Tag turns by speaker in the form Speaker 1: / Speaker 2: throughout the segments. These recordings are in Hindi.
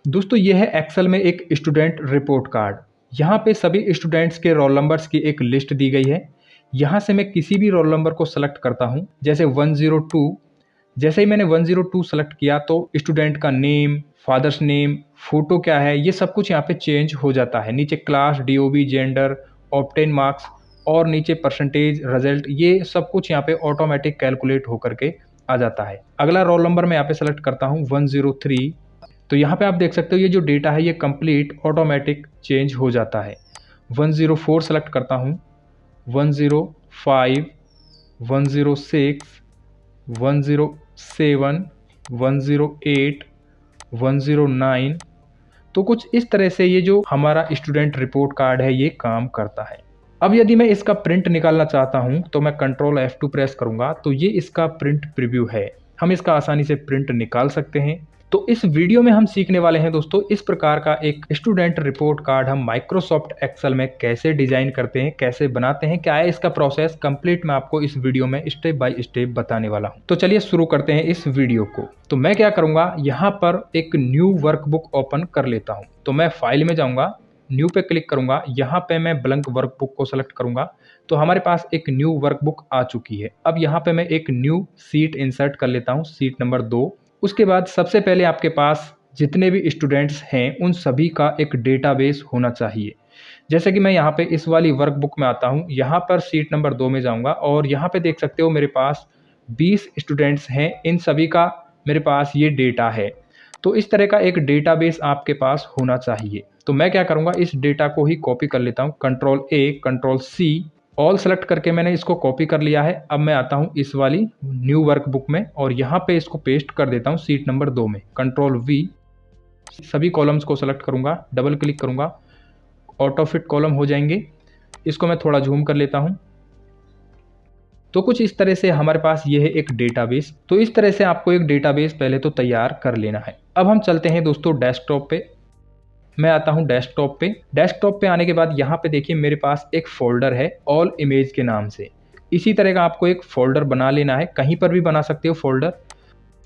Speaker 1: दोस्तों ये है एक्सेल में एक स्टूडेंट रिपोर्ट कार्ड। यहाँ पे सभी स्टूडेंट्स के रोल नंबर्स की एक लिस्ट दी गई है। यहाँ से मैं किसी भी रोल नंबर को सेलेक्ट करता हूँ, जैसे 102। जैसे ही मैंने 102 सेलेक्ट किया तो स्टूडेंट का नेम, फादर्स नेम, फोटो क्या है, ये सब कुछ यहाँ पे चेंज हो जाता है। नीचे class, DOB, gender, obtain marks और नीचे परसेंटेज, रिजल्ट, ये सब कुछ यहाँ पे ऑटोमेटिक कैलकुलेट होकर के आ जाता है। अगला रोल नंबर मैं यहाँ पे सेलेक्ट करता हूँ 103। तो यहाँ पे आप देख सकते हो ये जो डेटा है ये कंप्लीट ऑटोमेटिक चेंज हो जाता है। 104 सेलेक्ट करता हूँ, 105, 106, 107, 108, 109। तो कुछ इस तरह से ये जो हमारा स्टूडेंट रिपोर्ट कार्ड है ये काम करता है। अब यदि मैं इसका प्रिंट निकालना चाहता हूं तो मैं कंट्रोल F2 प्रेस करूंगा तो ये इसका प्रिंट प्रीव्यू है। हम इसका आसानी से प्रिंट निकाल सकते हैं। तो इस वीडियो में हम सीखने वाले हैं दोस्तों इस प्रकार का एक स्टूडेंट रिपोर्ट कार्ड हम माइक्रोसॉफ्ट एक्सेल में कैसे डिजाइन करते हैं, कैसे बनाते हैं, क्या है इसका प्रोसेस कंप्लीट मैं आपको इस वीडियो में स्टेप बाय स्टेप बताने वाला हूं। तो चलिए शुरू करते हैं इस वीडियो को। तो मैं क्या करूंगा, यहाँ पर एक न्यू वर्कबुक ओपन कर लेता हूं। तो मैं फाइल में जाऊंगा, न्यू पे क्लिक करूंगा, यहाँ पे मैं ब्लैंक वर्कबुक को सेलेक्ट करूंगा तो हमारे पास एक न्यू वर्कबुक आ चुकी है। अब यहाँ पे मैं एक न्यू सीट इंसर्ट कर लेता हूँ, सीट नंबर 2। उसके बाद सबसे पहले आपके पास जितने भी स्टूडेंट्स हैं उन सभी का एक डेटाबेस होना चाहिए। जैसे कि मैं यहाँ पे इस वाली वर्कबुक में आता हूँ, यहाँ पर सीट नंबर 2 में जाऊँगा और यहाँ पे देख सकते हो मेरे पास 20 स्टूडेंट्स हैं, इन सभी का मेरे पास ये डेटा है। तो इस तरह का एक डेटाबेस आपके पास होना चाहिए। तो मैं क्या करूँगा, इस डेटा को ही कॉपी कर लेता हूँ, control A, control C, all select करके मैंने इसको कॉपी कर लिया है। अब मैं आता हूँ इस वाली न्यू वर्कबुक में और यहाँ पे इसको पेस्ट कर देता हूँ सीट नंबर 2 में, कंट्रोल V। सभी कॉलम्स को सेलेक्ट करूँगा, डबल क्लिक करूँगा, ऑटो फिट कॉलम हो जाएंगे। इसको मैं थोड़ा जूम कर लेता हूँ। तो कुछ इस तरह से हमारे पास ये है एक डेटाबेस। तो इस तरह से आपको एक डेटाबेस पहले तो तैयार कर लेना है। अब हम चलते हैं दोस्तों डेस्कटॉप पे। मैं आता हूं डेस्कटॉप पे। डेस्कटॉप पे आने के बाद यहाँ पे देखिए मेरे पास एक फोल्डर है ऑल इमेज के नाम से। इसी तरह का आपको एक फोल्डर बना लेना है, कहीं पर भी बना सकते हो फोल्डर।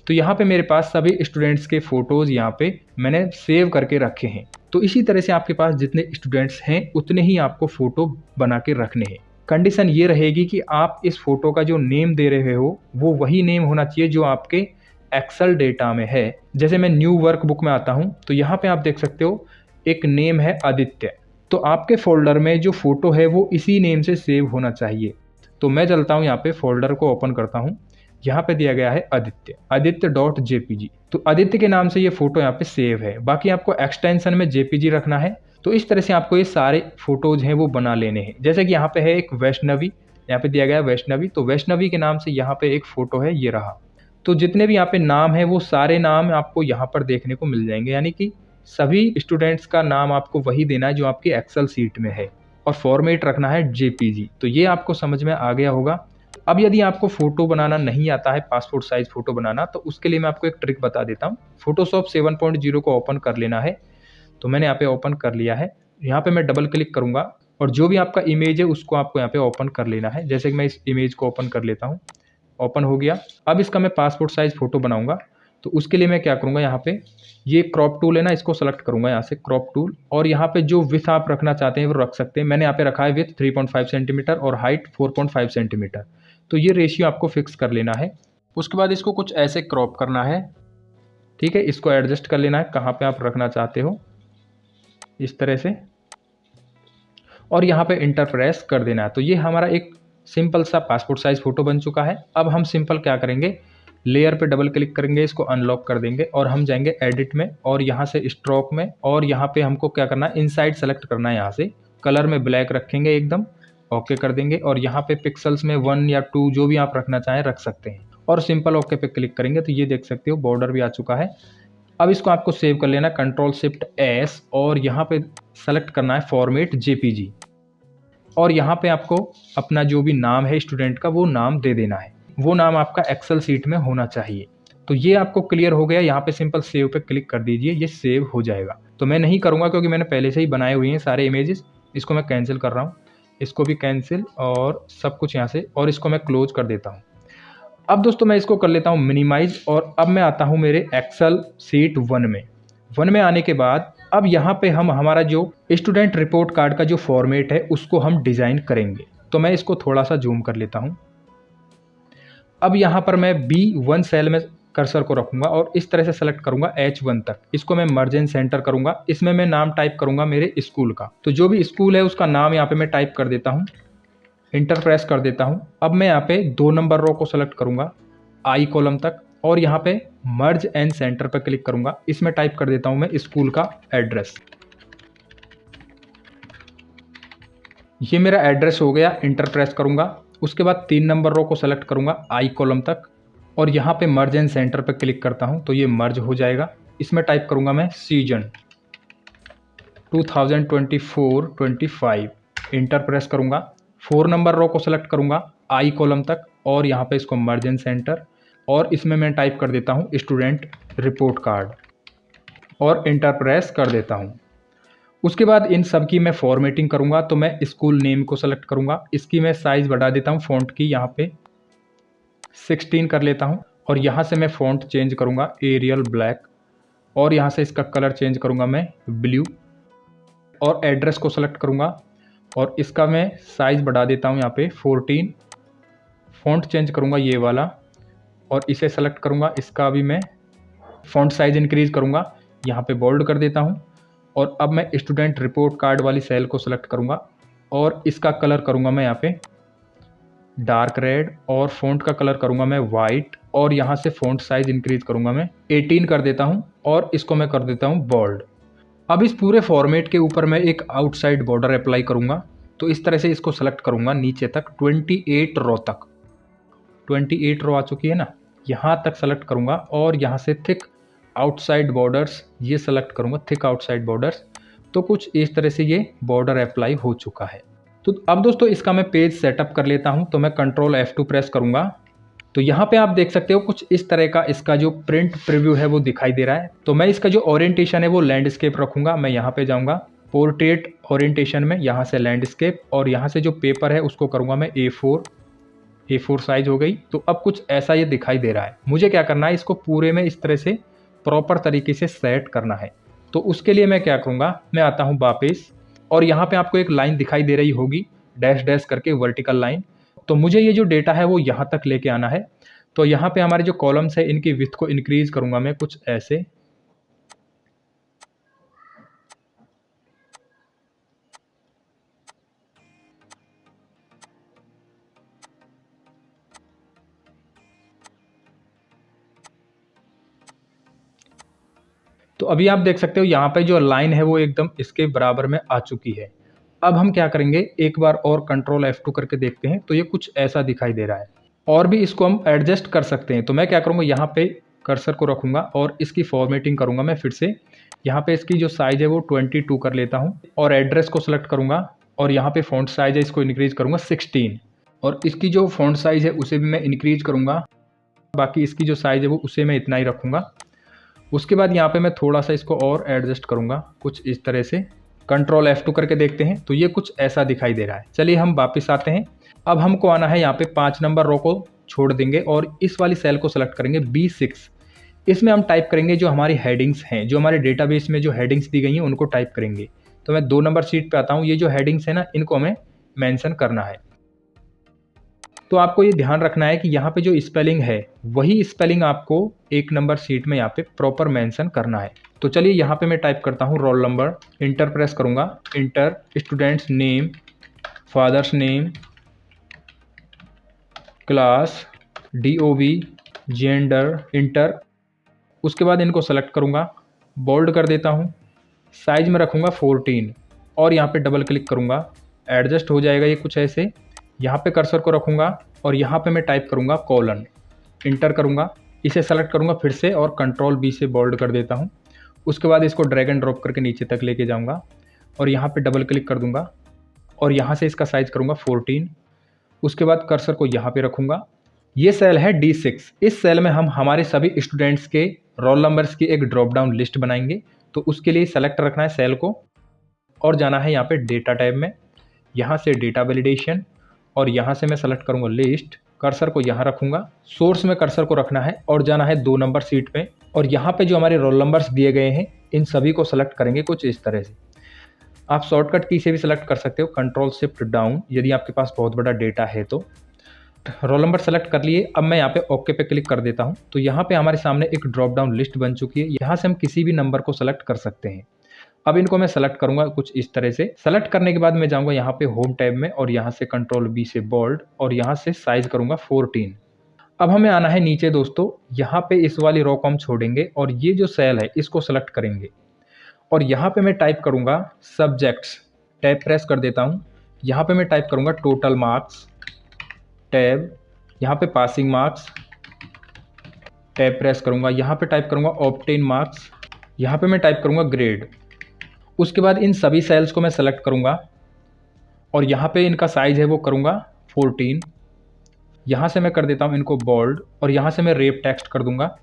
Speaker 1: तो यहाँ पे मेरे पास सभी स्टूडेंट्स के फोटोज़ यहाँ पे मैंने सेव करके रखे हैं। तो इसी तरह से आपके पास जितने स्टूडेंट्स हैं उतने ही आपको फ़ोटो बना के रखने हैं। कंडीशन ये रहेगी कि आप इस फ़ोटो का जो नेम दे रहे हो वो वही नेम होना चाहिए जो आपके एक्सेल डेटा में है। जैसे मैं न्यू वर्कबुक में आता हूँ तो यहाँ पे आप देख सकते हो एक नेम है आदित्य। तो आपके फोल्डर में जो फ़ोटो है वो इसी नेम से सेव होना चाहिए। तो मैं चलता हूँ यहाँ पे फोल्डर को ओपन करता हूँ। यहाँ पे दिया गया है आदित्य.jpg। तो आदित्य के नाम से ये फोटो यहाँ पे सेव है। बाकी आपको एक्सटेंशन में जेपीजी रखना है। तो इस तरह से आपको ये सारे फोटोज हैं वो बना लेने हैं। जैसे कि यहाँ पे है एक वैष्णवी, यहाँ पे दिया गया है वैष्णवी। तो वैष्णवी के नाम से यहाँ पे एक फोटो है, ये रहा। तो जितने भी यहाँ पे नाम है वो सारे नाम आपको यहाँ पर देखने को मिल जाएंगे, यानी कि सभी स्टूडेंट्स का नाम आपको वही देना है जो आपकी एक्सेल सीट में है और फॉर्मेट रखना है जेपीजी। तो ये आपको समझ में आ गया होगा। अब यदि आपको फ़ोटो बनाना नहीं आता है, पासपोर्ट साइज़ फ़ोटो बनाना, तो उसके लिए मैं आपको एक ट्रिक बता देता हूँ। फ़ोटोशॉप 7.0 को ओपन कर लेना है। तो मैंने यहाँ पे ओपन कर लिया है। यहाँ पे मैं डबल क्लिक करूँगा और जो भी आपका इमेज है उसको आपको यहाँ पे ओपन कर लेना है। जैसे कि मैं इस इमेज को ओपन कर लेता हूँ, ओपन हो गया। अब इसका मैं पासपोर्ट साइज़ फ़ोटो बनाऊँगा। तो उसके लिए मैं क्या करूँगा, यहाँ पे ये क्रॉप टूल है ना, इसको सेलेक्ट करूँगा यहाँ से, क्रॉप टूल, और यहाँ पे जो विड्थ आप रखना चाहते हैं वो रख सकते हैं। मैंने यहाँ पे रखा है विड्थ 3.5 सेंटीमीटर और हाइट 4.5 सेंटीमीटर। तो ये रेशियो आपको फिक्स कर लेना है। उसके बाद इसको कुछ ऐसे क्रॉप करना है, ठीक है। इसको एडजस्ट कर लेना है कहाँ पे आप रखना चाहते हो, इस तरह से, और यहाँ पे इंटर प्रेस कर देना है। तो ये हमारा एक सिंपल सा पासपोर्ट साइज फ़ोटो बन चुका है। अब हम सिंपल क्या करेंगे, लेयर पे डबल क्लिक करेंगे, इसको अनलॉक कर देंगे और हम जाएंगे एडिट में और यहाँ से स्ट्रोक में, और यहाँ पे हमको क्या करना है, इनसाइड सेलेक्ट करना है। यहाँ से कलर में ब्लैक रखेंगे एकदम, ओके कर देंगे, और यहाँ पे पिक्सल्स में 1 या 2 जो भी आप रखना चाहें रख सकते हैं, और सिंपल ओके पे क्लिक करेंगे तो ये देख सकते हो बॉर्डर भी आ चुका है। अब इसको आपको सेव कर लेना, कंट्रोल शिफ्ट एस, और यहाँ पे सेलेक्ट करना है फॉर्मेट जेपीजी, और यहाँ पे आपको अपना जो भी नाम है स्टूडेंट का वो नाम दे देना है। वो नाम आपका एक्सेल सीट में होना चाहिए। तो ये आपको क्लियर हो गया। यहाँ पे सिंपल सेव पे क्लिक कर दीजिए, ये सेव हो जाएगा। तो मैं नहीं करूँगा क्योंकि मैंने पहले से ही बनाए हुए हैं सारे इमेजेस। इसको मैं कैंसिल कर रहा हूँ, इसको भी कैंसिल, और सब कुछ यहाँ से, और इसको मैं क्लोज कर देता हूँ। अब दोस्तों मैं इसको कर लेता हूँ मिनिमाइज, और अब मैं आता हूँ मेरे एक्सेल सीट 1 में। 1 में आने के बाद अब यहाँ पे हम हमारा जो स्टूडेंट रिपोर्ट कार्ड का जो फॉर्मेट है उसको हम डिज़ाइन करेंगे। तो मैं इसको थोड़ा सा जूम कर लेता हूँ। अब यहाँ पर मैं B1 सेल में कर्सर को रखूँगा और इस तरह से सेलेक्ट करूँगा H1 तक। इसको मैं मर्ज एंड सेंटर करूँगा। इसमें मैं नाम टाइप करूँगा मेरे स्कूल का। तो जो भी स्कूल है उसका नाम यहाँ पे मैं टाइप कर देता हूँ, इंटर प्रेस कर देता हूँ। अब मैं यहाँ पे 2 नंबर रो को सेलेक्ट करूँगा I कॉलम तक और यहाँ पे मर्ज एंड सेंटर पर क्लिक करूँगा। इसमें टाइप कर देता हूँ मैं स्कूल का एड्रेस। ये मेरा एड्रेस हो गया, इंटर प्रेस करूँगा। उसके बाद 3 नंबर रो को सेलेक्ट करूँगा I कॉलम तक और यहाँ पे मर्ज एंड सेंटर पर क्लिक करता हूँ तो ये मर्ज हो जाएगा। इसमें टाइप करूँगा मैं सीजन 2024-25, इंटर प्रेस करूँगा। 4 नंबर रो को सेलेक्ट करूँगा I कॉलम तक और यहाँ पे इसको मर्ज एंड सेंटर और इसमें मैं टाइप कर देता हूँ स्टूडेंट रिपोर्ट कार्ड और इंटर प्रेस कर देता हूँ। उसके बाद इन सब की मैं फॉर्मेटिंग करूँगा। तो मैं स्कूल नेम को सेलेक्ट करूँगा, इसकी मैं साइज़ बढ़ा देता हूँ, फ़ॉन्ट की यहाँ पे 16 कर लेता हूँ और यहाँ से मैं फ़ॉन्ट चेंज करूँगा एरियल ब्लैक और यहाँ से इसका कलर चेंज करूँगा मैं ब्लू और एड्रेस को सेलेक्ट करूँगा और इसका मैं साइज़ बढ़ा देता हूँ यहाँ पे 14, फ़ॉन्ट चेंज करूँगा ये वाला और इसे सेलेक्ट करूँगा, इसका भी मैं फ़ॉन्ट साइज़ इंक्रीज़ करूँगा, यहाँ पे बोल्ड कर देता हूँ और अब मैं स्टूडेंट रिपोर्ट कार्ड वाली सेल को सेलेक्ट करूँगा और इसका कलर करूँगा मैं यहाँ पे डार्क रेड और फ़ॉन्ट का कलर करूँगा मैं वाइट और यहाँ से फ़ॉन्ट साइज़ इंक्रीज़ करूँगा मैं 18 कर देता हूँ और इसको मैं कर देता हूँ बोल्ड। अब इस पूरे फॉर्मेट के ऊपर मैं एक आउटसाइड बॉर्डर अप्लाई करूँगा। तो इस तरह से इसको सेलेक्ट करूँगा नीचे तक 28 रो तक। 28 रो आ चुकी है ना, यहाँ तक सेलेक्ट करूँगा और यहाँ से थिक आउटसाइड बॉर्डर्स ये सेलेक्ट करूँगा, थिक आउटसाइड बॉर्डर्स। तो कुछ इस तरह से ये बॉर्डर अप्लाई हो चुका है। तो अब दोस्तों इसका मैं पेज सेटअप कर लेता हूँ। तो मैं कंट्रोल F2 प्रेस करूँगा। तो यहाँ पे आप देख सकते हो कुछ इस तरह का इसका जो प्रिंट प्रीव्यू है वो दिखाई दे रहा है। तो मैं इसका जो ओरिएंटेशन है वो लैंडस्केप रखूँगा। मैं यहाँ पे जाऊँगा पोर्ट्रेट ओरिएंटेशन में, यहाँ से लैंडस्केप और यहाँ से जो पेपर है उसको करूँगा मैं A4 साइज हो गई। तो अब कुछ ऐसा ये दिखाई दे रहा है। मुझे क्या करना है, इसको पूरे में इस तरह से प्रॉपर तरीके से सेट करना है। तो उसके लिए मैं क्या करूँगा, मैं आता हूँ वापस और यहाँ पे आपको एक लाइन दिखाई दे रही होगी डैश डैश करके, वर्टिकल लाइन। तो मुझे ये जो डेटा है वो यहाँ तक लेके आना है। तो यहाँ पे हमारे जो कॉलम्स है इनकी विड्थ को इंक्रीज करूँगा मैं कुछ ऐसे। तो अभी आप देख सकते हो यहाँ पे जो लाइन है वो एकदम इसके बराबर में आ चुकी है। अब हम क्या करेंगे, एक बार और कंट्रोल F2 करके देखते हैं। तो ये कुछ ऐसा दिखाई दे रहा है और भी इसको हम एडजस्ट कर सकते हैं। तो मैं क्या करूँगा, यहाँ पे कर्सर को रखूँगा और इसकी फॉर्मेटिंग करूँगा मैं फिर से। यहाँ पे इसकी जो साइज़ है वो 22 कर लेता हूँ और एड्रेस को सिलेक्ट करूँगा और यहाँ पे फ़ॉन्ट साइज़ है इसको इंक्रीज़ करूँगा 16 और इसकी जो फ़ॉन्ट साइज़ है उसे भी मैं इंक्रीज़ करूँगा। बाकी इसकी जो साइज़ है वो उसे मैं इतना ही रखूँगा। उसके बाद यहाँ पे मैं थोड़ा सा इसको और एडजस्ट करूँगा कुछ इस तरह से। कंट्रोल F2 करके देखते हैं तो ये कुछ ऐसा दिखाई दे रहा है। चलिए हम वापस आते हैं। अब हमको आना है यहाँ पे 5 नंबर रो को छोड़ देंगे और इस वाली सेल को सेलेक्ट करेंगे B6। इसमें हम टाइप करेंगे जो हमारी हेडिंग्स हैं, जो हमारे डेटाबेस में जो हेडिंग्स दी गई हैं उनको टाइप करेंगे। तो मैं 2 नंबर शीट पे आता हूँ। ये जो हेडिंग्स है ना, इनको हमें मेंशन करना है। तो आपको ये ध्यान रखना है कि यहाँ पे जो स्पेलिंग है वही स्पेलिंग आपको 1 नंबर शीट में यहाँ पे प्रॉपर मेंशन करना है। तो चलिए यहाँ पे मैं टाइप करता हूँ रोल नंबर, इंटर प्रेस करूँगा, inter, students name, father's name, class, DOB, gender, inter. उसके बाद इनको सेलेक्ट करूँगा, बोल्ड कर देता हूँ, साइज में रखूँगा 14 और यहाँ पे डबल क्लिक करूँगा, एडजस्ट हो जाएगा ये कुछ ऐसे। यहाँ पे कर्सर को रखूँगा और यहाँ पे मैं टाइप करूँगा कॉलन, इंटर करूँगा, इसे सेलेक्ट करूँगा फिर से और कंट्रोल B से बोल्ड कर देता हूँ। उसके बाद इसको ड्रैग एंड ड्रॉप करके नीचे तक लेके जाऊँगा और यहाँ पे डबल क्लिक कर दूँगा और यहाँ से इसका साइज़ करूँगा 14। उसके बाद कर्सर को यहाँ पे रखूँगा। ये सेल है D6। इस सेल में हम हमारे सभी स्टूडेंट्स के रोल नंबर्स की एक ड्रॉप डाउन लिस्ट बनाएंगे। तो उसके लिए सेलेक्ट रखना है सेल को और जाना है यहाँ पे डेटा टैब में, यहाँ से डेटा वैलिडेशन और यहाँ से मैं सेलेक्ट करूँगा लिस्ट। कर्सर को यहाँ रखूँगा, सोर्स में कर्सर को रखना है और जाना है 2 नंबर शीट पे और यहाँ पे जो हमारे रोल नंबर्स दिए गए हैं इन सभी को सेलेक्ट करेंगे कुछ इस तरह से। आप शॉर्टकट की से भी सेलेक्ट कर सकते हो, कंट्रोल शिफ्ट डाउन, यदि आपके पास बहुत बड़ा डेटा है तो। रोल नंबर सेलेक्ट कर लिए। अब मैं यहाँ पे ओके पे क्लिक कर देता हूँ। तो यहाँ पे हमारे सामने एक ड्रॉप डाउन लिस्ट बन चुकी है। यहाँ से हम किसी भी नंबर को सेलेक्ट कर सकते हैं। अब इनको मैं सेलेक्ट करूंगा कुछ इस तरह से। सेलेक्ट करने के बाद मैं जाऊंगा यहाँ पे होम टैब में और यहाँ से कंट्रोल बी से बोल्ड और यहाँ से साइज करूंगा 14। अब हमें आना है नीचे दोस्तों, यहाँ पे इस वाली रो को हम छोड़ेंगे और ये जो सेल है इसको सेलेक्ट करेंगे और यहाँ पे मैं टाइप करूंगा सब्जेक्ट्स। टैब प्रेस कर देता हूँ। यहाँ पे मैं टाइप करूंगा टोटल मार्क्स, टैब, यहाँ पे पासिंग मार्क्स, टैब प्रेस करूंगा। यहाँ पे टाइप करूंगा ऑब्टेन मार्क्स, यहाँ पे मैं टाइप करूंगा ग्रेड। उसके बाद इन सभी सेल्स को मैं सेलेक्ट करूंगा और यहाँ पे इनका साइज है वो करूंगा 14। यहाँ से मैं कर देता हूँ इनको बोल्ड और यहाँ से मैं रेप टेक्स्ट कर दूंगा।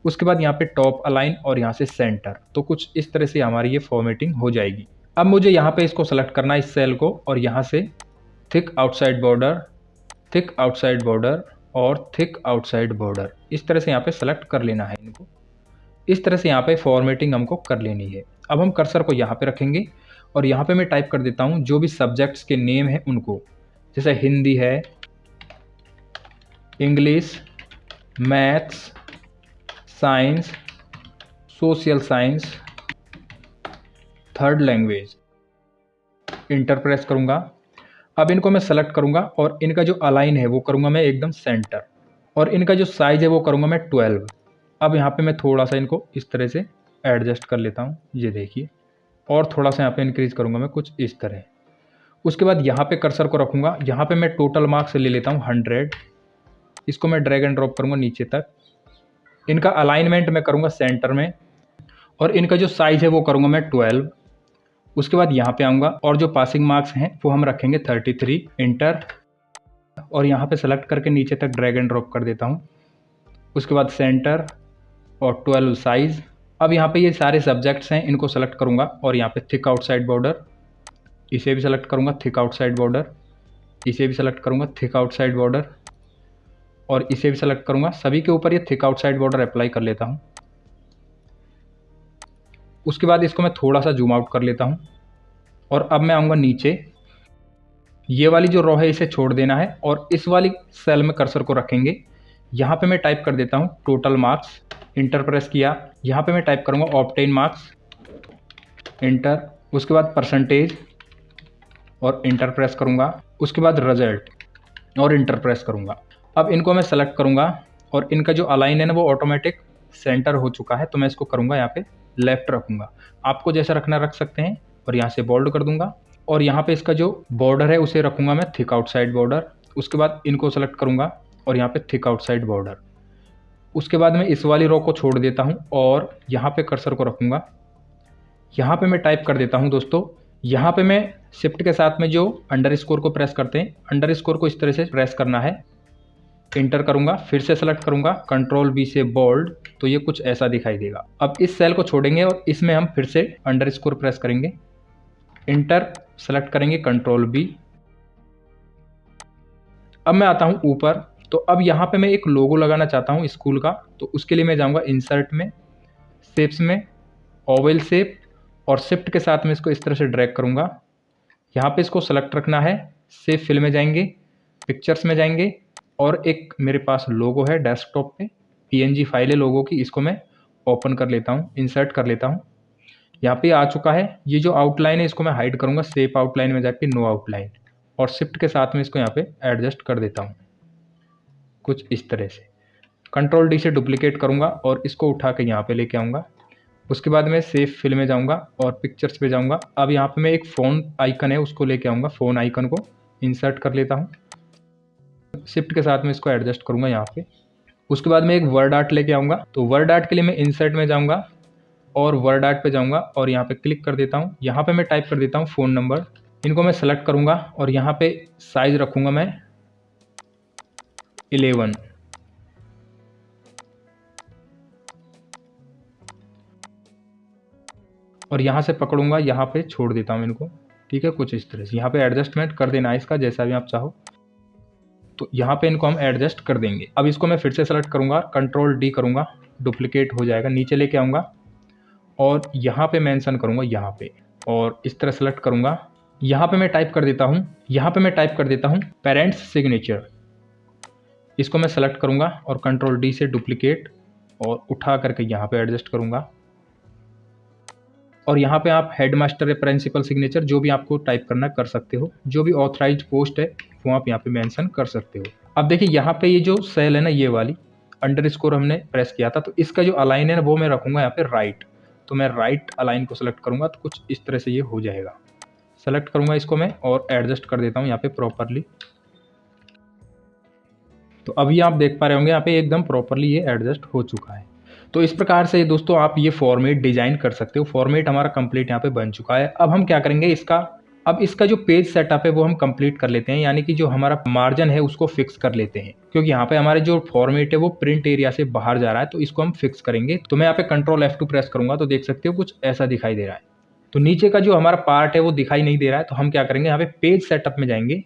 Speaker 1: उसके बाद यहाँ पे टॉप अलाइन और यहाँ से सेंटर। तो कुछ इस तरह से हमारी ये फॉर्मेटिंग हो जाएगी। अब मुझे यहाँ पे इसको सेलेक्ट करना है इस सेल को और यहाँ से thick outside border, thick outside border और थिक आउटसाइड बॉर्डर, इस तरह से यहाँ पे सेलेक्ट कर लेना है इनको। इस तरह से यहाँ पे फॉर्मेटिंग हमको कर लेनी है। अब हम कर्सर को यहाँ पे रखेंगे और यहाँ पे मैं टाइप कर देता हूँ जो भी सब्जेक्ट्स के नेम हैं उनको, जैसे हिंदी है, English, maths, science, social science, third language, enter press करूँगा। अब इनको मैं सेलेक्ट करूँगा और इनका जो अलाइन है वो करूँगा मैं एकदम सेंटर और इनका जो साइज है वो करूँगा मैं 12। अब यहाँ पे मैं थोड़ा सा इनको इस तरह से एडजस्ट कर लेता हूँ, ये देखिए, और थोड़ा सा यहाँ पे इंक्रीज करूँगा मैं कुछ इस तरह। उसके बाद यहाँ पे कर्सर को रखूँगा, यहाँ पे मैं टोटल मार्क्स ले लेता हूँ 100। इसको मैं ड्रैग एंड ड्रॉप करूँगा नीचे तक। इनका अलाइनमेंट मैं करूँगा सेंटर में और इनका जो साइज है वो करूँगा मैं 12। उसके बाद यहाँ पे आऊँगा और जो पासिंग मार्क्स हैं वो हम रखेंगे 33, इंटर, और यहाँ पे सेलेक्ट करके नीचे तक ड्रैग एंड ड्रॉप कर देता हूँ। उसके बाद सेंटर और 12 साइज। अब यहाँ पे ये सारे सब्जेक्ट्स हैं, इनको सेलेक्ट करूँगा और यहाँ पे थिक आउटसाइड बॉर्डर, इसे भी सेलेक्ट करूँगा, थिक आउटसाइड बॉर्डर, इसे भी सेलेक्ट करूँगा, थिक आउटसाइड बॉर्डर, और इसे भी सेलेक्ट करूँगा। सभी के ऊपर ये थिक आउटसाइड बॉर्डर अप्लाई कर लेता हूँ। उसके बाद इसको मैं थोड़ा सा जूम आउट कर लेता हूँ और अब मैं आऊँगा नीचे। ये वाली जो रो है इसे छोड़ देना है और इस वाली सेल में कर्सर को रखेंगे। यहाँ पे मैं टाइप कर देता हूँ टोटल मार्क्स, इंटर प्रेस किया। यहाँ पे मैं टाइप करूँगा ऑब्टेन मार्क्स, इंटर। उसके बाद परसेंटेज और इंटर प्रेस करूँगा। उसके बाद रिजल्ट और इंटर प्रेस करूँगा। अब इनको मैं सेलेक्ट करूँगा और इनका जो अलाइन है ना वो ऑटोमेटिक सेंटर हो चुका है, तो मैं इसको करूँगा यहाँ पे लेफ्ट रखूँगा। आपको जैसा रखना रख सकते हैं और यहाँ से बोल्ड कर दूँगा और यहाँ पे इसका जो बॉर्डर है उसे रखूँगा मैं थिक आउटसाइड बॉर्डर। उसके बाद इनको सेलेक्ट करूँगा और यहाँ पे थिक आउटसाइड बॉर्डर। उसके बाद मैं इस वाली रो को छोड़ देता हूँ और यहाँ पे कर्सर को रखूँगा। यहाँ पे मैं टाइप कर देता हूँ दोस्तों, यहाँ पे मैं शिफ्ट के साथ में जो अंडरस्कोर को प्रेस करते हैं, अंडरस्कोर को इस तरह से प्रेस करना है। इंटर करूँगा, फिर से सेलेक्ट करूँगा, कंट्रोल बी से बोल्ड, तो ये कुछ ऐसा दिखाई देगा। अब इस सेल को छोड़ेंगे और इसमें हम फिर से अंडरस्कोर प्रेस करेंगे, इंटर सेलेक्ट करेंगे, कंट्रोल बी। अब मैं आता हूँ ऊपर। तो अब यहाँ पे मैं एक लोगो लगाना चाहता हूँ स्कूल का, तो उसके लिए मैं जाऊँगा इंसर्ट में, शेप्स में, ओवल शेप, और शिफ्ट के साथ में इसको इस तरह से ड्रैग करूँगा। यहाँ पे इसको सेलेक्ट रखना है, सेव फिल में जाएंगे, पिक्चर्स में जाएंगे और एक मेरे पास लोगो है डेस्कटॉप पे, पीएनजी फाइल है लोगो की, इसको मैं ओपन कर लेता हूँ, इंसर्ट कर लेता हूँ। यहाँ पे आ चुका है। ये जो आउटलाइन है इसको मैं हाइड करूँगा, शेप आउटलाइन में जाके नो आउटलाइन, और शिफ्ट के साथ में इसको यहाँ पे एडजस्ट कर देता हूँ कुछ इस तरह से। कंट्रोल डी से डुप्लीकेट करूँगा और इसको उठा के यहाँ पे लेके आऊँगा। उसके बाद मैं सेव फिल में जाऊँगा और पिक्चर्स पे जाऊँगा। अब यहाँ पे मैं एक फ़ोन आइकन है उसको लेके आऊँगा, फ़ोन आइकन को इंसर्ट कर लेता हूँ, शिफ्ट के साथ में इसको एडजस्ट करूँगा यहाँ पे। उसके बाद मैं एक वर्ड आर्ट लेके आऊँगा, तो वर्ड आर्ट के लिए मैं इंसर्ट में जाऊँगा और वर्ड आर्ट पे जाऊँगा और यहाँ पे क्लिक कर देता हूँ। यहाँ पे मैं टाइप कर देता हूँ फ़ोन नंबर, इनको मैं सेलेक्ट करूँगा और यहाँ पे साइज़ रखूँगा मैं 11, और यहाँ से पकड़ूंगा, यहाँ पे छोड़ देता हूँ इनको, ठीक है, कुछ इस तरह से। यहाँ पे एडजस्टमेंट कर देना है इसका जैसा भी आप चाहो। तो यहाँ पे इनको हम एडजस्ट कर देंगे। अब इसको मैं फिर से सेलेक्ट करूँगा, कंट्रोल डी करूँगा, डुप्लीकेट हो जाएगा, नीचे लेके आऊँगा और यहाँ पे मेंशन करूँगा यहाँ पे, और इस तरह सेलेक्ट करूँगा। यहाँ पे मैं टाइप कर देता हूँ पेरेंट्स सिग्नेचर। इसको मैं सेलेक्ट करूँगा और कंट्रोल डी से डुप्लीकेट और उठा करके यहाँ पे एडजस्ट करूँगा। और यहाँ पे आप हेडमास्टर या प्रिंसिपल सिग्नेचर जो भी आपको टाइप करना कर सकते हो, जो भी ऑथराइज्ड पोस्ट है वो आप यहाँ पे मेंशन कर सकते हो। अब देखिए यहाँ पे ये जो सेल है ना, ये वाली अंडरस्कोर हमने प्रेस किया था, तो इसका जो अलाइन है ना वो मैं रखूँगा यहाँ पे राइट। तो मैं राइट अलाइन को सेलेक्ट करूँगा तो कुछ इस तरह से ये हो जाएगा। सेलेक्ट करूँगा इसको मैं और एडजस्ट कर देता हूँ यहाँ पे प्रॉपरली। तो अभी आप देख पा रहे होंगे यहाँ पे एकदम प्रॉपरली ये एडजस्ट हो चुका है। तो इस प्रकार से दोस्तों आप ये फॉर्मेट डिजाइन कर सकते हो। फॉर्मेट हमारा कंप्लीट यहाँ पे बन चुका है। अब हम क्या करेंगे, इसका जो पेज सेटअप है वो हम कंप्लीट कर लेते हैं, यानी कि जो हमारा मार्जिन है उसको फिक्स कर लेते हैं, क्योंकि यहाँ पे हमारे जो फॉर्मेट है वो प्रिंट एरिया से बाहर जा रहा है, तो इसको हम फिक्स करेंगे। तो मैं यहाँ पे कंट्रोल F2 प्रेस करूंगा तो देख सकते हो कुछ ऐसा दिखाई दे रहा है। तो नीचे का जो हमारा पार्ट है वो दिखाई नहीं दे रहा है, तो हम क्या करेंगे, यहाँ पे पेज सेटअप में जाएंगे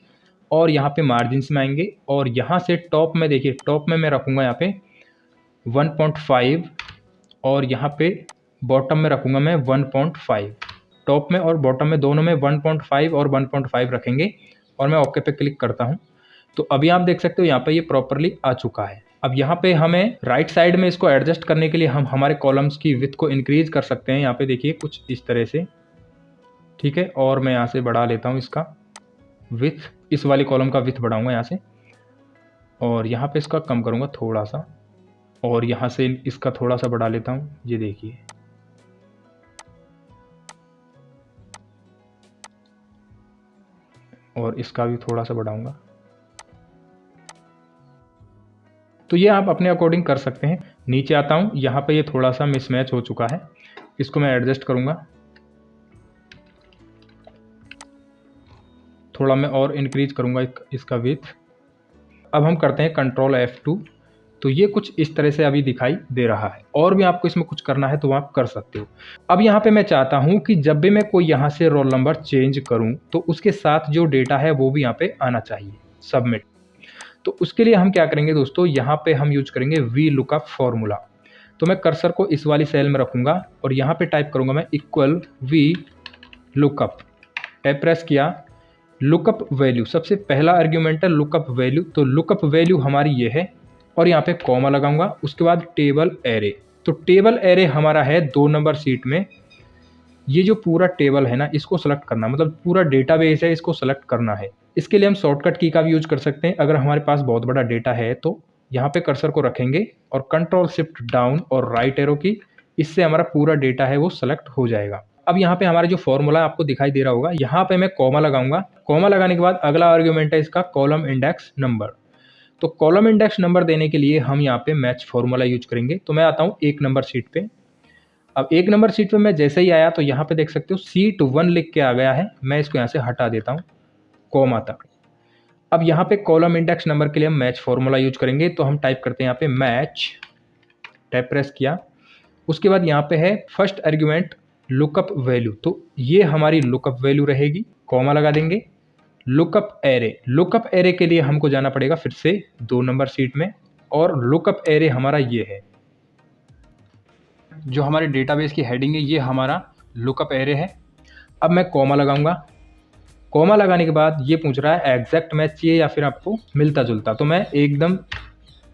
Speaker 1: और यहाँ पे मार्जिन में आएंगे और यहाँ से टॉप में देखिए, टॉप में मैं रखूंगा यहाँ पे 1.5 और यहाँ पे बॉटम में रखूंगा मैं 1.5। टॉप में और बॉटम में दोनों में 1.5 और 1.5 रखेंगे और मैं ओके पे क्लिक करता हूँ। तो अभी आप देख सकते हो यहाँ पे ये प्रॉपरली आ चुका है। अब यहाँ पे हमें राइट साइड में इसको एडजस्ट करने के लिए हम हमारे कॉलम्स की विड्थ को इंक्रीज कर सकते हैं। यहाँ पे देखिए कुछ इस तरह से, ठीक है। और मैं यहाँ से बढ़ा लेता हूँ इसका विड्थ, इस वाली कॉलम का विड्थ बढ़ाऊंगा यहाँ से, और यहाँ पे इसका कम करूँगा थोड़ा सा, और यहाँ से इसका थोड़ा सा बढ़ा लेता हूँ। ये देखिए, और इसका भी थोड़ा सा बढ़ाऊंगा। तो ये आप अपने अकॉर्डिंग कर सकते हैं। नीचे आता हूँ, यहाँ पे ये थोड़ा सा मिसमैच हो चुका है, इसको मैं एडजस्ट करूँगा, थोड़ा मैं और इंक्रीज करूँगा इसका विड्थ। अब हम करते हैं कंट्रोल F2। तो ये कुछ इस तरह से अभी दिखाई दे रहा है। और भी आपको इसमें कुछ करना है तो आप कर सकते हो। अब यहाँ पे मैं चाहता हूँ कि जब भी मैं कोई यहाँ से रोल नंबर चेंज करूँ तो उसके साथ जो डेटा है वो भी यहाँ पे आना चाहिए, सबमिट। तो उसके लिए हम क्या करेंगे दोस्तों, यहाँ पे हम यूज करेंगे वी लुकअप फॉर्मूला। तो मैं कर्सर को इस वाली सेल में रखूँगा और यहाँ पे टाइप करूँगा मैं equal V lookup. Tab press किया, लुकअप वैल्यू, सबसे पहला आर्ग्यूमेंट है लुकअप वैल्यू। तो लुकअप वैल्यू हमारी ये है और यहाँ पे कॉमा लगाऊंगा। उसके बाद टेबल एरे। तो टेबल एरे हमारा है 2 नंबर शीट में। ये जो पूरा टेबल है ना, इसको सेलेक्ट करना, मतलब पूरा डेटाबेस है, इसको सेलेक्ट करना है। इसके लिए हम शॉर्टकट की का भी यूज कर सकते हैं। अगर हमारे पास बहुत बड़ा डेटा है तो यहाँ पे कर्सर को रखेंगे और कंट्रोल शिफ्ट डाउन और राइट एरो की, इससे हमारा पूरा डेटा है वो सेलेक्ट हो जाएगा। अब यहाँ पे हमारा जो फॉर्मूला आपको दिखाई दे रहा होगा, यहाँ पे मैं कॉमा लगाऊंगा। कॉमा लगाने के बाद अगला आर्ग्यूमेंट है इसका कॉलम इंडेक्स नंबर। तो कॉलम इंडेक्स नंबर देने के लिए हम यहाँ पे मैच फॉर्मूला यूज करेंगे। तो मैं आता हूँ 1 नंबर शीट पे। अब 1 नंबर शीट पे मैं जैसे ही आया तो यहाँ पे देख सकते हो शीट 1 लिख के आ गया है। मैं इसको यहाँ से हटा देता हूँ कॉमा तक। अब यहाँ पे कॉलम इंडेक्स नंबर के लिए हम मैच फॉर्मूला यूज करेंगे। तो हम टाइप करते हैं यहाँ पे मैच, टैब प्रेस किया। उसके बाद यहाँ पे है फर्स्ट आर्ग्यूमेंट लुकअप वैल्यू। तो ये हमारी लुकअप वैल्यू रहेगी, कॉमा लगा देंगे। लुकअप एरे, लुकअप एरे के लिए हमको जाना पड़ेगा फिर से 2 नंबर शीट में, और लुकअप एरे हमारा ये है, जो हमारे डेटाबेस की हेडिंग है, ये हमारा लुकअप एरे है। अब मैं कॉमा लगाऊंगा। कॉमा लगाने के बाद ये पूछ रहा है एग्जैक्ट मैच चाहिए या फिर आपको मिलता जुलता। तो मैं एकदम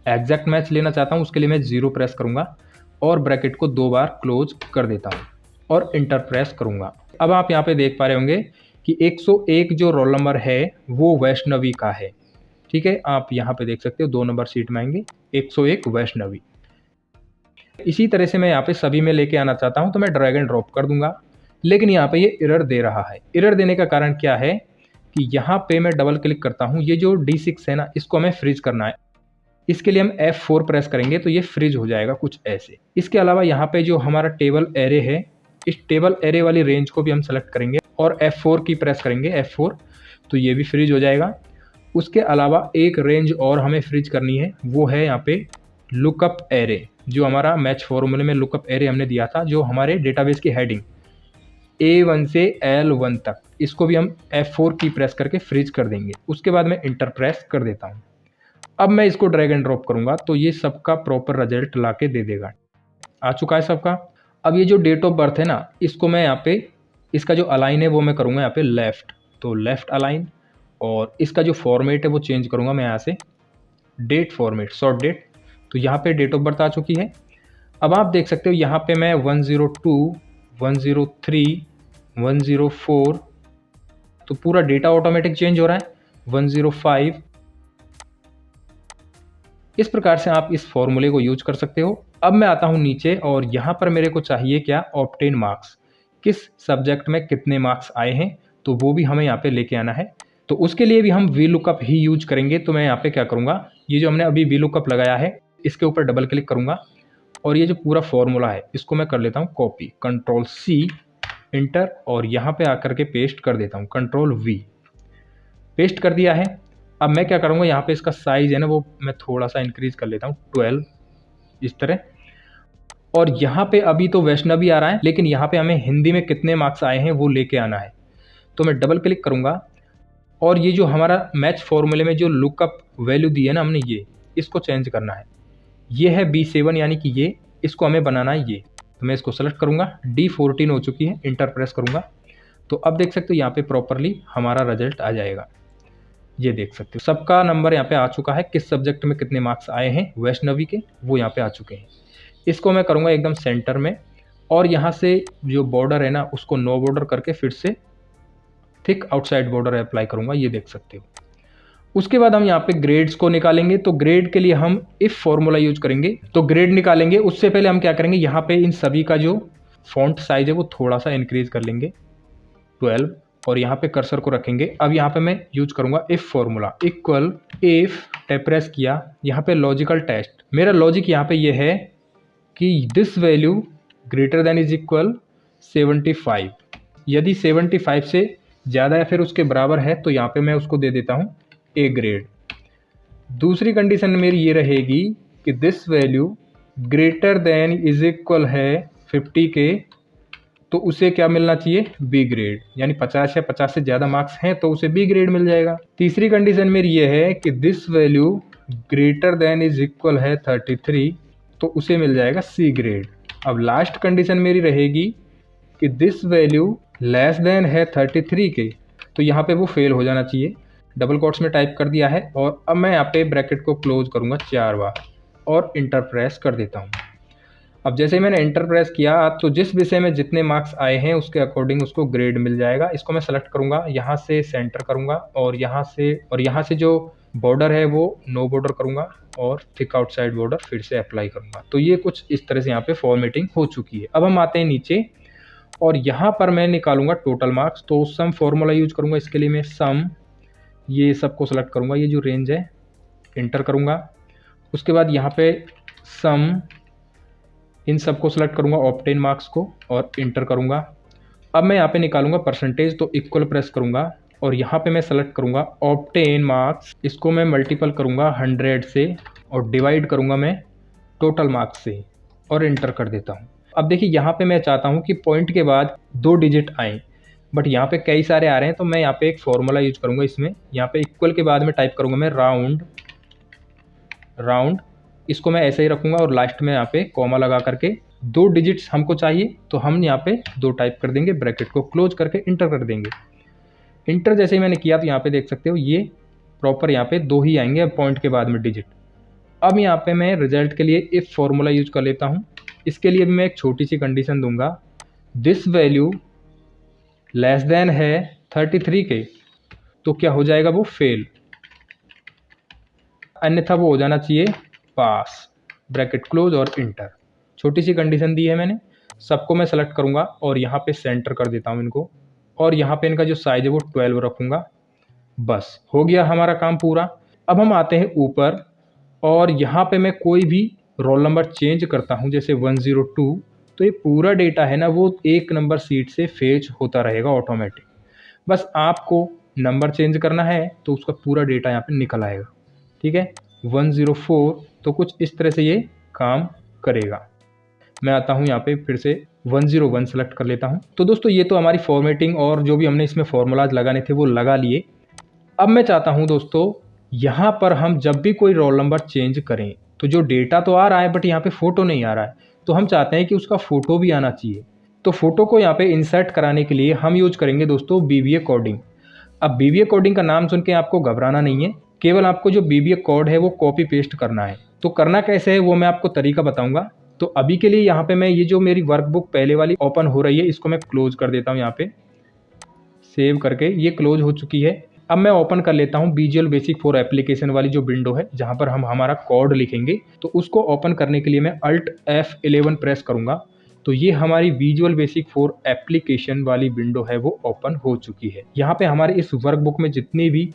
Speaker 1: एग्जैक्ट मैच लेना चाहता हूँ। उसके लिए मैं 0 प्रेस करूँगा और ब्रैकेट को 2 बार क्लोज कर देता हूँ और इंटर प्रेस करूँगा। अब आप यहाँ पे देख पा रहे होंगे कि 101 जो रोल नंबर है वो वैष्णवी का है, ठीक है। आप यहाँ पे देख सकते हो 2 नंबर शीट में आएंगे 101 वैष्णवी। इसी तरह से मैं यहाँ पे सभी में लेके आना चाहता हूँ, तो मैं ड्रैग एंड ड्रॉप कर दूंगा। लेकिन यहाँ पे ये एरर दे रहा है। एरर देने का कारण क्या है कि यहाँ पे मैं डबल क्लिक करता हूँ, ये जो D6 है ना, इसको हमें फ्रीज करना है। इसके लिए हम F4 प्रेस करेंगे तो ये फ्रीज हो जाएगा कुछ ऐसे। इसके अलावा यहाँ पे जो हमारा टेबल एरे है, इस टेबल एरे वाली रेंज को भी हम सेलेक्ट करेंगे और F4 की प्रेस करेंगे, F4, तो ये भी फ्रीज हो जाएगा। उसके अलावा एक रेंज और हमें फ्रीज करनी है, वो है यहाँ पे लुकअप एरे, जो हमारा मैच फॉर्मूले में लुकअप एरे हमने दिया था, जो हमारे डेटाबेस की हेडिंग A1 से L1 तक, इसको भी हम F4 की प्रेस करके फ्रीज कर देंगे। उसके बाद मैं इंटर प्रेस कर देता हूँ। अब मैं इसको ड्रैग एंड ड्रॉप करूँगा तो ये सबका प्रॉपर रिजल्ट ला के दे देगा। आ चुका है सबका। अब ये जो डेट ऑफ बर्थ है ना, इसको मैं यहाँ पे, इसका जो अलाइन है वो मैं करूँगा यहाँ पे लेफ़्ट, तो लेफ़्ट अलाइन। और इसका जो फॉर्मेट है वो चेंज करूँगा मैं यहाँ से डेट फॉर्मेट, शॉर्ट डेट। तो यहाँ पे डेट ऑफ बर्थ आ चुकी है। अब आप देख सकते हो यहाँ पे मैं 102, 103, 104, तो पूरा डेटा ऑटोमेटिक चेंज हो रहा है। 105, इस प्रकार से आप इस फॉर्मूले को यूज कर सकते हो। अब मैं आता हूँ नीचे और यहाँ पर मेरे को चाहिए क्या, ऑब्टेन मार्क्स, किस सब्जेक्ट में कितने मार्क्स आए हैं, तो वो भी हमें यहाँ पे लेके आना है। तो उसके लिए भी हम वी लुकअप ही यूज करेंगे। तो मैं यहाँ पे क्या करूँगा, ये जो हमने अभी वी लुकअप लगाया है इसके ऊपर डबल क्लिक करूँगा और ये जो पूरा फॉर्मूला है इसको मैं कर लेता हूँ कॉपी, कंट्रोल सी, इंटर, और यहाँ पे आकर के पेस्ट कर देता हूँ, कंट्रोल वी, पेस्ट कर दिया है। अब मैं क्या करूँगा, यहाँ पे इसका साइज है ना वो मैं थोड़ा सा इंक्रीज कर लेता हूँ, 12 इस तरह। और यहाँ पे अभी तो वैष्णवी आ रहा है, लेकिन यहाँ पे हमें हिंदी में कितने मार्क्स आए हैं वो लेके आना है। तो मैं डबल क्लिक करूँगा और ये जो हमारा मैच फॉर्मूले में जो लुकअप वैल्यू दी है ना हमने, ये इसको चेंज करना है। ये है B7 यानी कि ये, इसको हमें बनाना है ये। तो मैं इसको सेलेक्ट करूँगा, D14 हो चुकी है, इंटर प्रेस करूँगा। तो अब देख सकते हो यहाँ पे प्रॉपरली हमारा रिजल्ट आ जाएगा। ये देख सकते हो सबका नंबर यहाँ पे आ चुका है, किस सब्जेक्ट में कितने मार्क्स आए हैं वैष्णवी के, वो यहाँ पे आ चुके हैं। इसको मैं करूँगा एकदम सेंटर में, और यहाँ से जो बॉर्डर है ना उसको नो बॉर्डर करके फिर से थिक आउटसाइड बॉर्डर अप्लाई करूँगा, ये देख सकते हो। उसके बाद हम यहाँ पे ग्रेड्स को निकालेंगे। तो ग्रेड के लिए हम इफ फॉर्मूला यूज करेंगे। तो ग्रेड निकालेंगे उससे पहले हम क्या करेंगे, यहाँ पे इन सभी का जो फॉन्ट साइज है वो थोड़ा सा इंक्रीज कर लेंगे, 12, और यहाँ पे कर्सर को रखेंगे। अब यहाँ पे मैं यूज करूँगा if formula, equal if, tap press किया, यहाँ पे लॉजिकल टेस्ट। मेरा लॉजिक यहाँ पे ये है कि this value greater than is equal 75, यदि 75 से ज़्यादा या फिर उसके बराबर है तो यहाँ पे मैं उसको दे देता हूँ ए ग्रेड। दूसरी कंडीशन मेरी ये रहेगी कि this value greater than is equal है 50 के, तो उसे क्या मिलना चाहिए, बी ग्रेड, यानी 50 या 50 से ज़्यादा मार्क्स हैं तो उसे बी ग्रेड मिल जाएगा। तीसरी कंडीशन मेरी ये है कि this value greater than is equal है 33, तो उसे मिल जाएगा सी ग्रेड। अब लास्ट कंडीशन मेरी रहेगी कि दिस वैल्यू लेस देन है 33 के, तो यहाँ पे वो फेल हो जाना चाहिए। डबल कोट्स में टाइप कर दिया है और अब मैं यहाँ पे ब्रैकेट को क्लोज करूँगा 4 बार और इंटर प्रेस कर देता हूँ। अब जैसे ही मैंने इंटर प्रेस किया तो जिस विषय में जितने मार्क्स आए हैं उसके अकॉर्डिंग उसको ग्रेड मिल जाएगा। इसको मैं सेलेक्ट करूँगा, यहाँ से सेंटर करूँगा और यहाँ से जो बॉर्डर है वो नो बॉर्डर करूँगा और थिक आउटसाइड बॉर्डर फिर से अप्लाई करूँगा। तो ये कुछ इस तरह से यहाँ पे फॉर्मेटिंग हो चुकी है। अब हम आते हैं नीचे और यहाँ पर मैं निकालूंगा टोटल मार्क्स। तो सम फॉर्मूला यूज करूँगा, इसके लिए मैं सम, ये सबको सेलेक्ट करूँगा, ये जो रेंज है इंटर करूँगा। उसके बाद यहाँ पे सम, इन सबको सेलेक्ट करूँगा, ऑब्टेन मार्क्स को, और इंटर करूँगा। अब मैं यहाँ पे निकालूंगा परसेंटेज, तो इक्वल प्रेस करूँगा और यहाँ पे मैं सेलेक्ट करूँगा ऑब्टेन मार्क्स, इसको मैं मल्टीपल करूँगा 100 से और डिवाइड करूँगा मैं टोटल मार्क्स से और इंटर कर देता हूँ। अब देखिए यहाँ पे मैं चाहता हूँ कि पॉइंट के बाद 2 डिजिट आएँ, बट यहाँ पे कई सारे आ रहे हैं, तो मैं यहाँ पे एक फॉर्मूला यूज करूँगा इसमें। यहाँ पे इक्वल के बाद में टाइप करूँगा मैं राउंड, इसको मैं ऐसे ही रखूँगा और लास्ट में यहाँ पे कॉमा लगा करके 2 डिजिट्स हमको चाहिए, तो हम यहाँ पे 2 टाइप कर देंगे, ब्रैकेट को क्लोज करके इंटर कर देंगे। इंटर जैसे ही मैंने किया तो यहाँ पे देख सकते हो ये प्रॉपर यहाँ पे 2 ही आएंगे पॉइंट के बाद में डिजिट। अब यहाँ पे मैं रिजल्ट के लिए इफ फॉर्मूला यूज कर लेता हूँ। इसके लिए भी मैं एक छोटी सी कंडीशन दूंगा, दिस वैल्यू लेस देन है 33 के, तो क्या हो जाएगा, वो फेल, अन्यथा वो हो जाना चाहिए पास, ब्रैकेट क्लोज और इंटर। छोटी सी कंडीशन दी है मैंने। सबको मैं सेलेक्ट करूँगा और यहाँ पे सेंटर कर देता हूँ इनको, और यहाँ पे इनका जो साइज है वो 12 रखूँगा। बस हो गया हमारा काम पूरा। अब हम आते हैं ऊपर और यहाँ पे मैं कोई भी रोल नंबर चेंज करता हूँ, जैसे 102, तो ये पूरा डेटा है ना वो एक नंबर सीट से फेच होता रहेगा ऑटोमेटिक। बस आपको नंबर चेंज करना है तो उसका पूरा डेटा यहाँ पे निकल आएगा। ठीक है, 104, तो कुछ इस तरह से ये काम करेगा। मैं आता हूँ यहाँ पे फिर से 101 सेलेक्ट कर लेता हूँ। तो दोस्तों ये तो हमारी फॉर्मेटिंग और जो भी हमने इसमें फॉर्मूलाज लगाने थे वो लगा लिए। अब मैं चाहता हूँ दोस्तों यहाँ पर हम जब भी कोई रोल नंबर चेंज करें तो जो डेटा तो आ रहा है बट यहाँ पे फ़ोटो नहीं आ रहा है, तो हम चाहते हैं कि उसका फ़ोटो भी आना चाहिए। तो फ़ोटो को यहाँ पे इंसर्ट कराने के लिए हम यूज करेंगे दोस्तों बीबीए कोडिंग। अब बीबीए कोडिंग का नाम सुन के आपको घबराना नहीं है, केवल आपको जो बीबीए कोड है वो कॉपी पेस्ट करना है। तो करना कैसे है वो मैं आपको तरीका बताऊंगा। तो अभी के लिए यहाँ पे मैं ये जो मेरी वर्कबुक पहले वाली ओपन हो रही है इसको मैं क्लोज कर देता हूँ। यहाँ पे सेव करके ये क्लोज हो चुकी है। अब मैं ओपन कर लेता हूँ विजुअल बेसिक 4 एप्लीकेशन वाली जो विंडो है जहाँ पर हम हमारा कोड लिखेंगे। तो उसको ओपन करने के लिए मैं Alt F11 प्रेस करूँगा। तो ये हमारी विजुअल बेसिक 4 एप्लीकेशन वाली विंडो है वो ओपन हो चुकी है। यहाँ पे हमारे इस वर्कबुक में जितनी भी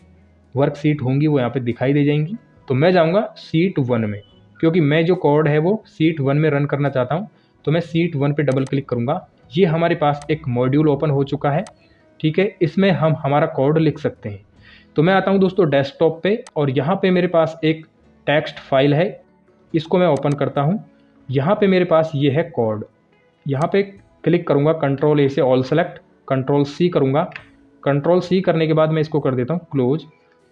Speaker 1: वर्कशीट होंगी वो यहाँ पे दिखाई दे जाएंगी। तो मैं जाऊँगा शीट 1 में, क्योंकि मैं जो कोड है वो शीट 1 में रन करना चाहता हूँ। तो मैं शीट 1 पे डबल क्लिक करूँगा। ये हमारे पास एक मॉड्यूल ओपन हो चुका है, ठीक है। इसमें हम हमारा कोड लिख सकते हैं। तो मैं आता हूँ दोस्तों डेस्कटॉप पे और यहाँ पे मेरे पास एक टेक्स्ट फाइल है, इसको मैं ओपन करता हूँ। यहाँ पे मेरे पास ये है कोड। यहाँ पे क्लिक करूँगा, कंट्रोल ए से ऑल सेलेक्ट, कंट्रोल सी करूँगा। कंट्रोल सी करने के बाद मैं इसको कर देता हूँ क्लोज।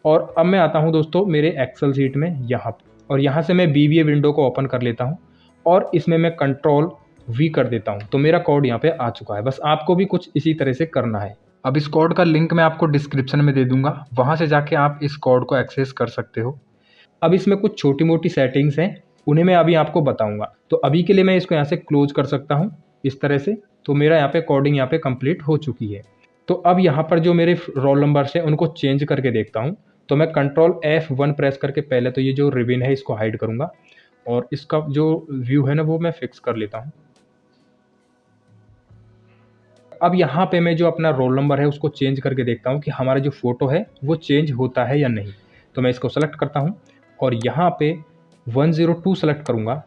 Speaker 1: और अब मैं आता हूँ दोस्तों मेरे एक्सेल सीट में यहाँ पे, और यहाँ से मैं बीबीए विंडो को ओपन कर लेता हूँ और इसमें मैं कंट्रोल वी कर देता हूँ। तो मेरा कोड यहाँ पे आ चुका है। बस आपको भी कुछ इसी तरह से करना है। अब इस कोड का लिंक मैं आपको डिस्क्रिप्शन में दे दूंगा, वहाँ से जाके आप इस कोड को एक्सेस कर सकते हो। अब इसमें कुछ छोटी मोटी सेटिंग्स हैं, उन्हें मैं अभी आपको बताऊंगा। तो अभी के लिए मैं इसको यहाँ से क्लोज कर सकता हूँ इस तरह से। तो मेरा यहाँ पे कोडिंग यहाँ पे कंप्लीट हो चुकी है। तो अब यहाँ पर जो मेरे रोल नंबर्स हैं उनको चेंज करके देखता हूँ। तो मैं कंट्रोल F1 प्रेस करके पहले तो ये जो रिबन है इसको हाइड करूँगा और इसका जो व्यू है ना वो मैं फिक्स कर लेता हूँ। अब यहाँ पे मैं जो अपना रोल नंबर है उसको चेंज करके देखता हूँ कि हमारा जो फ़ोटो है वो चेंज होता है या नहीं। तो मैं इसको सेलेक्ट करता हूँ और यहाँ पे 102 सेलेक्ट करूँगा।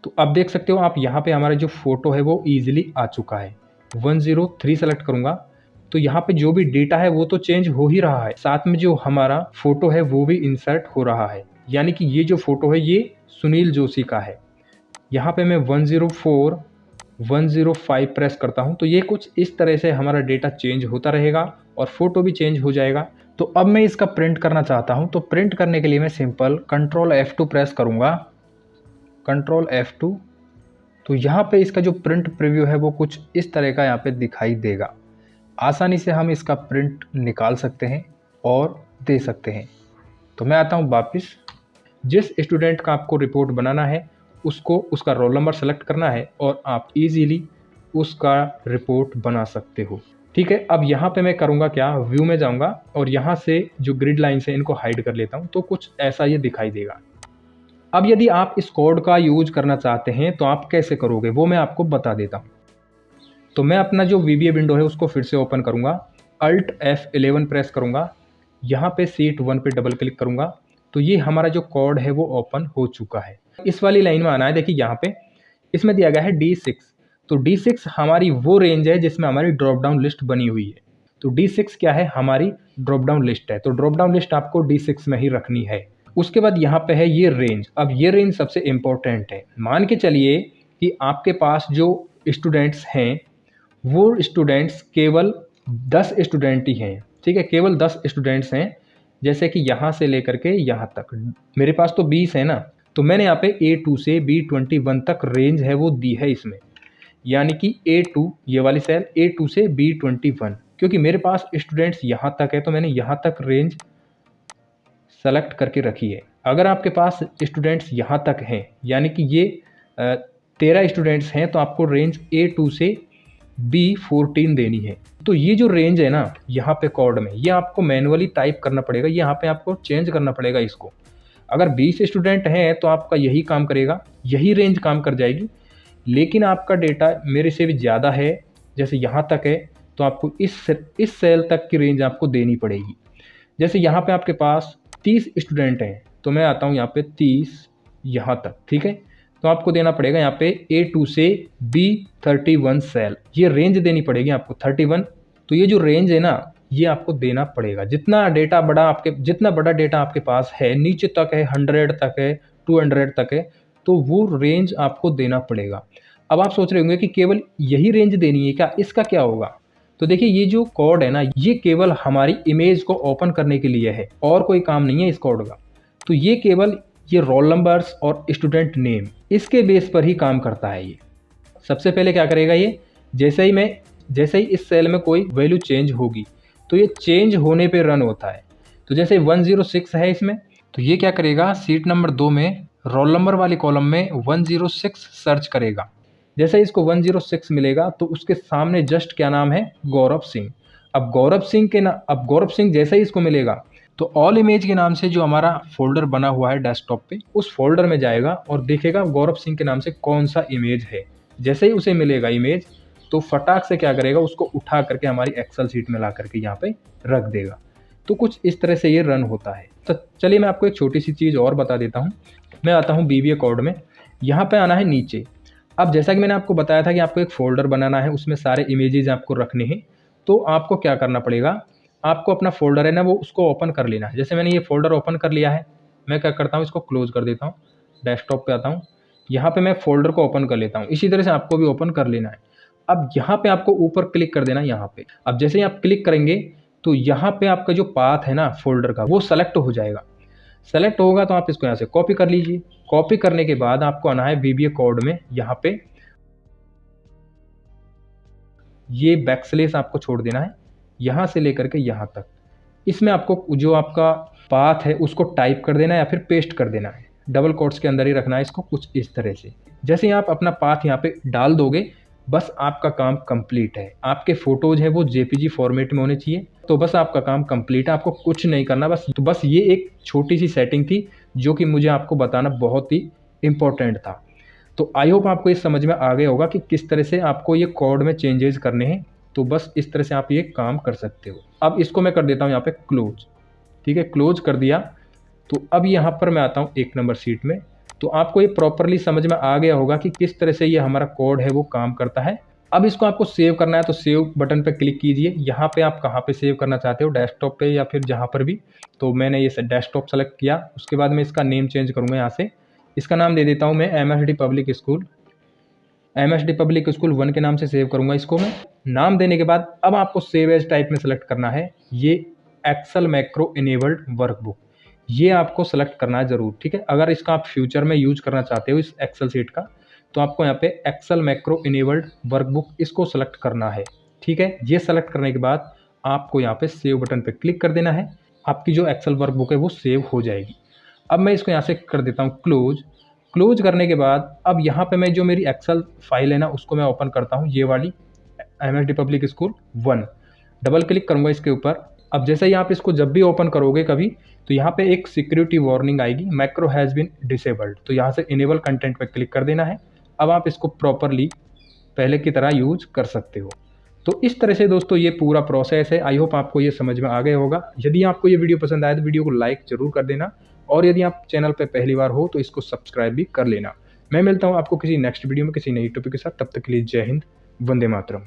Speaker 1: तो अब देख सकते हो आप यहाँ पे हमारा जो फ़ोटो है वो ईजिली आ चुका है। 103 सेलेक्ट करूँगा तो यहाँ पे जो भी डेटा है वो तो चेंज हो ही रहा है, साथ में जो हमारा फ़ोटो है वो भी इंसर्ट हो रहा है। यानी कि ये जो फ़ोटो है ये सुनील जोशी का है। यहाँ पे मैं 104 105 प्रेस करता हूँ तो ये कुछ इस तरह से हमारा डेटा चेंज होता रहेगा और फोटो भी चेंज हो जाएगा। तो अब मैं इसका प्रिंट करना चाहता हूँ। तो प्रिंट करने के लिए मैं सिंपल कंट्रोल F2 प्रेस करूँगा, कंट्रोल F2। तो यहाँ पे इसका जो प्रिंट प्रीव्यू है वो कुछ इस तरह का यहाँ पे दिखाई देगा। आसानी से हम इसका प्रिंट निकाल सकते हैं और दे सकते हैं। तो मैं आता हूँ वापस। जिस स्टूडेंट का आपको रिपोर्ट बनाना है उसको उसका रोल नंबर सेलेक्ट करना है और आप इजीली उसका रिपोर्ट बना सकते हो, ठीक है। अब यहाँ पे मैं करूँगा क्या, व्यू में जाऊँगा और यहाँ से जो ग्रिड लाइन्स हैं इनको हाइड कर लेता हूँ। तो कुछ ऐसा ये दिखाई देगा। अब यदि आप इस कोड का यूज करना चाहते हैं तो आप कैसे करोगे वो मैं आपको बता देता हूँ। तो मैं अपना जो VBA विंडो है उसको फिर से ओपन करूँगा, Alt F11 प्रेस करूँगा, यहाँ पे शीट 1 पे डबल क्लिक करूँगा। तो ये हमारा जो कोड है वो ओपन हो चुका है। इस वाली लाइन में आना है। देखिए यहाँ पे इसमें दिया गया है D6। तो D6 हमारी वो रेंज है जिसमें हमारी ड्रॉप डाउन लिस्ट बनी हुई है। तो D6 क्या है, हमारी ड्रॉप डाउन लिस्ट है। तो ड्रॉप डाउन लिस्ट आपको D6 में ही रखनी है। उसके बाद यहाँ पे है ये रेंज। अब ये रेंज सबसे इम्पोर्टेंट है। मान के चलिए कि आपके पास जो स्टूडेंट्स हैं वो स्टूडेंट्स केवल 10 स्टूडेंट ही हैं, ठीक है, केवल 10 स्टूडेंट्स हैं। जैसे कि यहाँ से लेकर के यहाँ तक मेरे पास तो 20 है ना। तो मैंने यहाँ पे A2 से B21 तक रेंज है वो दी है इसमें, यानी कि A2 ये वाली सेल A2 से B21, क्योंकि मेरे पास स्टूडेंट्स यहाँ तक है तो मैंने यहाँ तक रेंज सेलेक्ट करके रखी है। अगर आपके पास स्टूडेंट्स यहाँ तक हैं यानी कि ये 13 स्टूडेंट्स हैं तो आपको रेंज A2 से B14 देनी है। तो ये जो रेंज है ना यहाँ पे कोड में, ये आपको मैनुअली टाइप करना पड़ेगा, यहाँ पे आपको चेंज करना पड़ेगा इसको। अगर 20 स्टूडेंट हैं तो आपका यही काम करेगा, यही रेंज काम कर जाएगी। लेकिन आपका डेटा मेरे से भी ज़्यादा है, जैसे यहाँ तक है, तो आपको इस सेल तक की रेंज आपको देनी पड़ेगी। जैसे यहाँ पे आपके पास 30 स्टूडेंट हैं तो मैं आता हूँ यहाँ पे 30 यहाँ तक, ठीक है। तो आपको देना पड़ेगा यहाँ पे A2 से B31 सेल, ये रेंज देनी पड़ेगी आपको 31। तो ये जो रेंज है ना ये आपको देना पड़ेगा। जितना बड़ा डेटा आपके पास है, नीचे तक है, 100 तक है, 200 तक है, तो वो रेंज आपको देना पड़ेगा। अब आप सोच रहे होंगे कि केवल यही रेंज देनी है क्या, इसका क्या होगा। तो देखिए ये जो कोड है ना ये केवल हमारी इमेज को ओपन करने के लिए है और कोई काम नहीं है इस कोड का। तो ये केवल ये रोल नंबर्स और स्टूडेंट नेम इसके बेस पर ही काम करता है। ये सबसे पहले क्या करेगा, ये जैसे ही इस सेल में कोई वैल्यू चेंज होगी तो ये चेंज होने पे रन होता है। तो जैसे 106 है इसमें, तो ये क्या करेगा, सीट नंबर 2 में रोल नंबर वाली कॉलम में 106 सर्च करेगा। जैसे ही इसको 106 मिलेगा तो उसके सामने जस्ट क्या नाम है, गौरव सिंह। अब गौरव सिंह जैसे ही इसको मिलेगा तो ऑल इमेज के नाम से जो हमारा फोल्डर बना हुआ है डेस्कटॉप पे, उस फोल्डर में जाएगा और देखेगा गौरव सिंह के नाम से कौन सा इमेज है। जैसे ही उसे मिलेगा इमेज तो फटाक से क्या करेगा, उसको उठा करके हमारी एक्सेल सीट में ला करके यहाँ पे रख देगा। तो कुछ इस तरह से ये रन होता है। तो चलिए मैं आपको एक छोटी सी चीज़ और बता देता हूँ। मैं आता हूँ बीबीए कोड में, यहाँ पे आना है नीचे। अब जैसा कि मैंने आपको बताया था कि आपको एक फ़ोल्डर बनाना है, उसमें सारे इमेजेस आपको रखने हैं। तो आपको क्या करना पड़ेगा, आपको अपना फ़ोल्डर है ना वो उसको ओपन कर लेना है। जैसे मैंने ये फ़ोल्डर ओपन कर लिया है, मैं क्या करता हूँ, इसको क्लोज़ कर देता हूँ, डेस्कटॉप पे आता हूँ, यहाँ पे मैं फ़ोल्डर को ओपन कर लेता हूँ। इसी तरह से आपको भी ओपन कर लेना है। अब यहाँ पे आपको ऊपर क्लिक कर देना है यहाँ पे। अब जैसे ही आप क्लिक करेंगे तो यहाँ पे आपका जो पाथ है ना फ़ोल्डर का, वो सेलेक्ट हो जाएगा। सेलेक्ट होगा तो आप इसको यहाँ से कॉपी कर लीजिए। कॉपी करने के बाद आपको आना है बीबीए कोड में, यहाँ पे ये बैकस्लैश आपको छोड़ देना है, यहाँ से लेकर के यहाँ तक। इसमें आपको जो आपका पाथ है उसको टाइप कर देना है या फिर पेस्ट कर देना है। डबल कोट्स के अंदर ही रखना है इसको, कुछ इस तरह से। जैसे ही आप अपना पाथ यहाँ पे डाल दोगे, बस आपका काम कंप्लीट है। आपके फोटोज है वो जेपीजी फॉर्मेट में होने चाहिए, तो बस आपका काम कंप्लीट है। आपको कुछ नहीं करना, बस ये एक छोटी सी सेटिंग थी जो कि मुझे आपको बताना बहुत ही इम्पोर्टेंट था। तो आई होप आपको ये समझ में आ गया होगा कि किस तरह से आपको ये कोड में चेंजेस करने हैं। तो बस इस तरह से आप ये काम कर सकते हो। अब इसको मैं कर देता हूँ यहाँ पे क्लोज। ठीक है, क्लोज कर दिया। तो अब यहाँ पर मैं आता हूँ 1 नंबर सीट में। तो आपको ये प्रॉपरली समझ में आ गया होगा कि किस तरह से ये हमारा कोड है वो काम करता है। अब इसको आपको सेव करना है तो सेव बटन पे क्लिक कीजिए। यहाँ पे आप कहाँ पे सेव करना चाहते हो, डेस्कटॉप पे या फिर जहाँ पर भी। तो मैंने ये डेस्कटॉप सेलेक्ट किया। उसके बाद मैं इसका नेम चेंज करूँगा यहाँ से। इसका नाम दे देता हूँ मैं MSD public school. MSD public school 1 के नाम से सेव करूँगा इसको मैं। नाम देने के बाद अब आपको सेव एज टाइप में सेलेक्ट करना है ये एक्सेल मैक्रो इनेबल्ड वर्कबुक। ये आपको सेलेक्ट करना है ज़रूर। ठीक है, अगर इसका आप फ्यूचर में यूज करना चाहते हो इस एक्सेल सीट का, तो आपको यहाँ पे एक्सेल मैक्रो इनेबल्ड वर्कबुक इसको सेलेक्ट करना है। ठीक है, ये सेलेक्ट करने के बाद आपको यहाँ पे सेव बटन पे क्लिक कर देना है। आपकी जो एक्सेल वर्कबुक है वो सेव हो जाएगी। अब मैं इसको यहाँ से कर देता हूँ क्लोज। क्लोज करने के बाद अब यहाँ पे मैं जो मेरी एक्सेल फाइल है ना उसको मैं ओपन करता हूँ, ये वाली MSD public school 1। Double click करूँगा इसके ऊपर। अब जैसे ही आप इसको जब भी ओपन करोगे कभी, तो यहाँ पे एक सिक्योरिटी वार्निंग आएगी, मैक्रो हैज़ बीन डिसेबल्ड। तो यहाँ से इनेबल कंटेंट पे क्लिक कर देना है। अब आप इसको प्रॉपरली पहले की तरह यूज कर सकते हो। तो इस तरह से दोस्तों ये पूरा प्रोसेस है। आई होप आपको ये समझ में आ गया होगा। यदि आपको ये वीडियो पसंद आए तो वीडियो को लाइक जरूर कर देना, और यदि आप चैनल पर पहली बार हो तो इसको सब्सक्राइब भी कर लेना। मैं मिलता हूँ आपको किसी नेक्स्ट वीडियो में किसी नई टॉपिक के साथ। तब तक के लिए जय हिंद, वंदे मातरम।